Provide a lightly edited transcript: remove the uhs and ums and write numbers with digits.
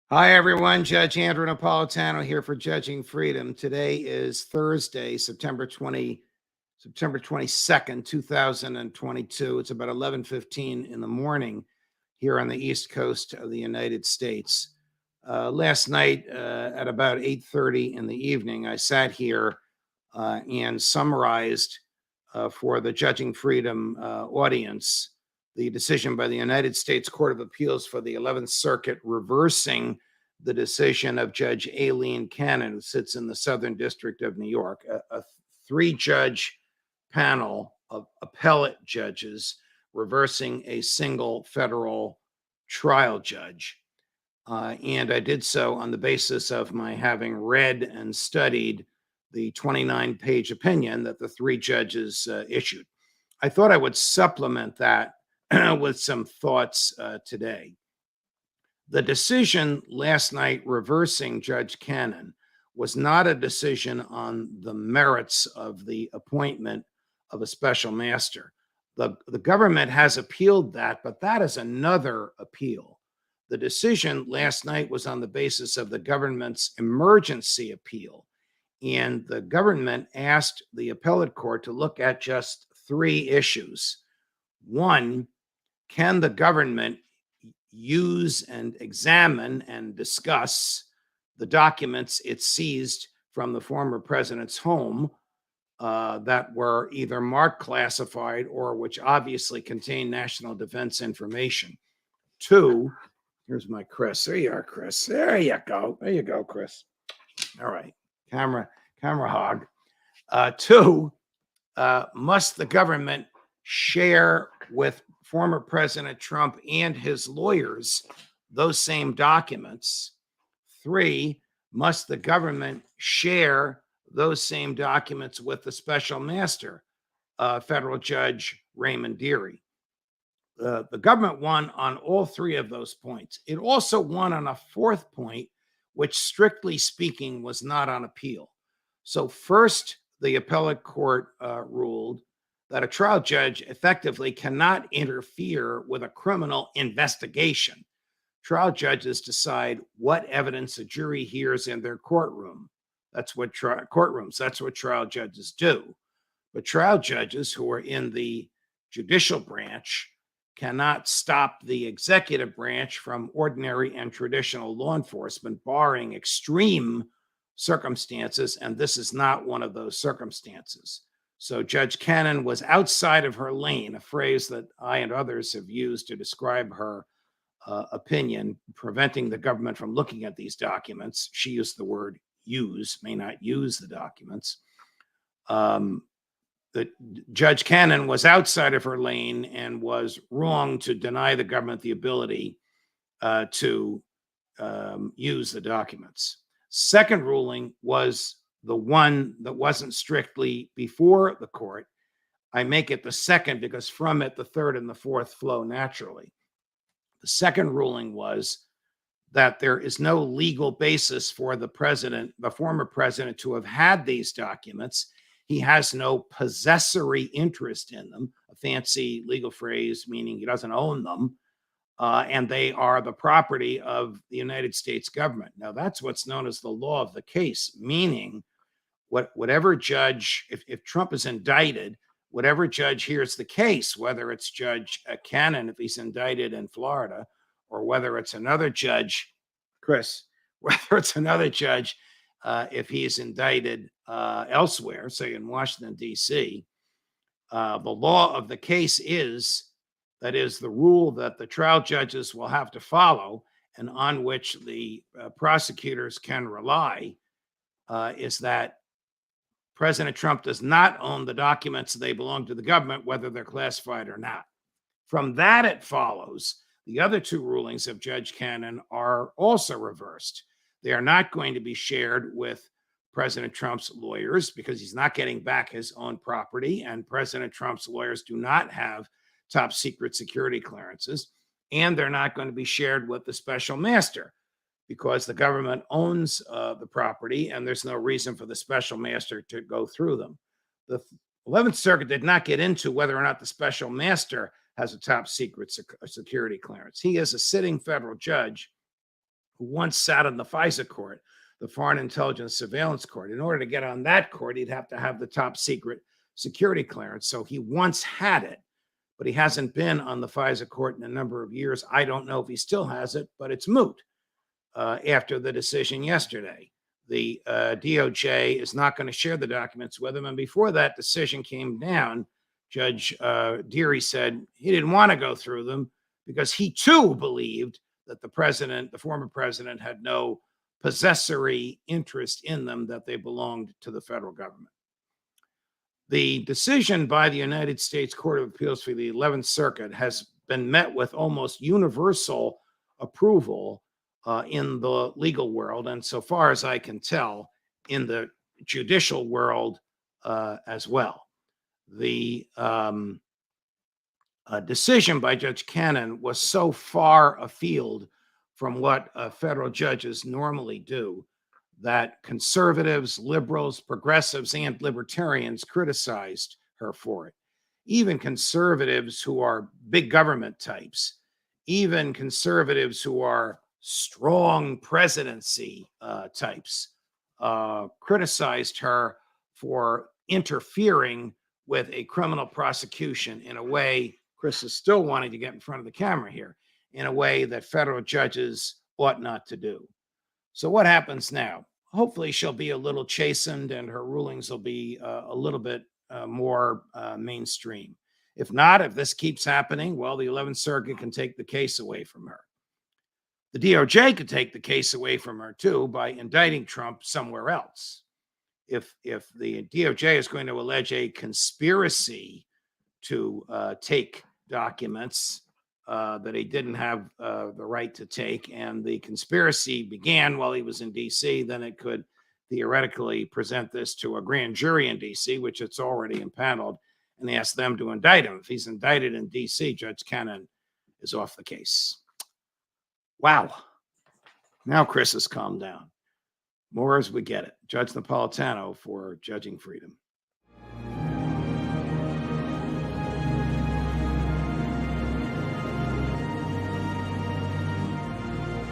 Hi, everyone. Judge Andrew Napolitano here for Judging Freedom. Today is Thursday, September 22nd, 2022. It's about 11:15 in the morning here on the East Coast of the United States. Last night at about 8:30 in the evening, I sat here and summarized for the Judging Freedom audience the decision by the United States Court of Appeals for the 11th Circuit reversing the decision of Judge Aileen Cannon, who sits in the Southern District of New York, a three-judge panel of appellate judges reversing a single federal trial judge. And I did so on the basis of my having read and studied the 29-page opinion that the three judges issued. I thought I would supplement that with some thoughts today. The decision last night reversing Judge Cannon was not a decision on the merits of the appointment of a special master. The government has appealed that, but that is another appeal. The decision last night was on the basis of the government's emergency appeal, and the government asked the appellate court to look at just three issues. One, can the government use and examine and discuss the documents it seized from the former president's home that were either marked classified or which obviously contain national defense information? Two, here's my Chris. There you are, Chris. There you go. There you go, Chris. All right. Camera hog. Two, must the government share with former President Trump and his lawyers those same documents? Three, must the government share those same documents with the special master, federal judge Raymond Dearie? The government won on all three of those points. It also won on a fourth point, which strictly speaking was not on appeal. So first, the appellate court ruled that a trial judge effectively cannot interfere with a criminal investigation. Trial judges decide what evidence a jury hears in their courtroom. That's what that's what trial judges do. But trial judges who are in the judicial branch cannot stop the executive branch from ordinary and traditional law enforcement, barring extreme circumstances, and this is not one of those circumstances. So Judge Cannon was outside of her lane, a phrase that I and others have used to describe her opinion, preventing the government from looking at these documents. She used the word use, may not use the documents. Judge Cannon was outside of her lane and was wrong to deny the government the ability to use the documents. Second ruling was the one that wasn't strictly before the court. I make it the second because from it, the third and the fourth flow naturally. The second ruling was that there is no legal basis for the former president, to have had these documents. He has no possessory interest in them, a fancy legal phrase meaning he doesn't own them, and they are the property of the United States government. Now, that's what's known as the law of the case, meaning whatever judge, if Trump is indicted, whatever judge hears the case, whether it's Judge Cannon if he's indicted in Florida, or whether it's another judge, Chris, whether it's another judge if he's indicted elsewhere, say in Washington, D.C., the law of the case is, that is, the rule that the trial judges will have to follow and on which the prosecutors can rely, is that President Trump does not own the documents. They belong to the government, whether they're classified or not. From that, it follows the other two rulings of Judge Cannon are also reversed. They are not going to be shared with President Trump's lawyers because he's not getting back his own property, and President Trump's lawyers do not have top secret security clearances, and they're not going to be shared with the special master because the government owns the property and there's no reason for the special master to go through them. The 11th Circuit did not get into whether or not the special master has a top secret security clearance. He is a sitting federal judge who once sat on the FISA court, the Foreign Intelligence Surveillance Court. In order to get on that court, he'd have to have the top secret security clearance. So he once had it, but he hasn't been on the FISA court in a number of years. I don't know if he still has it, but it's moot after the decision yesterday. The DOJ is not going to share the documents with him. And before that decision came down, Judge Deary said he didn't want to go through them because he too believed that the former president, had no possessory interest in them, that they belonged to the federal government. The decision by the United States Court of Appeals for the 11th Circuit has been met with almost universal approval in the legal world, and so far as I can tell, in the judicial world as well. The decision by Judge Cannon was so far afield from what federal judges normally do that conservatives, liberals, progressives, and libertarians criticized her for it. Even conservatives who are big government types, even conservatives who are strong presidency types, criticized her for interfering with a criminal prosecution in a way, Chris is still wanting to get in front of the camera here, in a way that federal judges ought not to do. So what happens now? Hopefully she'll be a little chastened and her rulings will be a little bit more mainstream. If not, if this keeps happening, well, the 11th Circuit can take the case away from her. The DOJ could take the case away from her too by indicting Trump somewhere else. If the DOJ is going to allege a conspiracy to take documents that he didn't have the right to take, and the conspiracy began while he was in D.C., then it could theoretically present this to a grand jury in D.C., which it's already impaneled, and ask them to indict him. If he's indicted in D.C., Judge Cannon is off the case. Wow. Now Chris has calmed down. More as we get it. Judge Napolitano for Judging Freedom.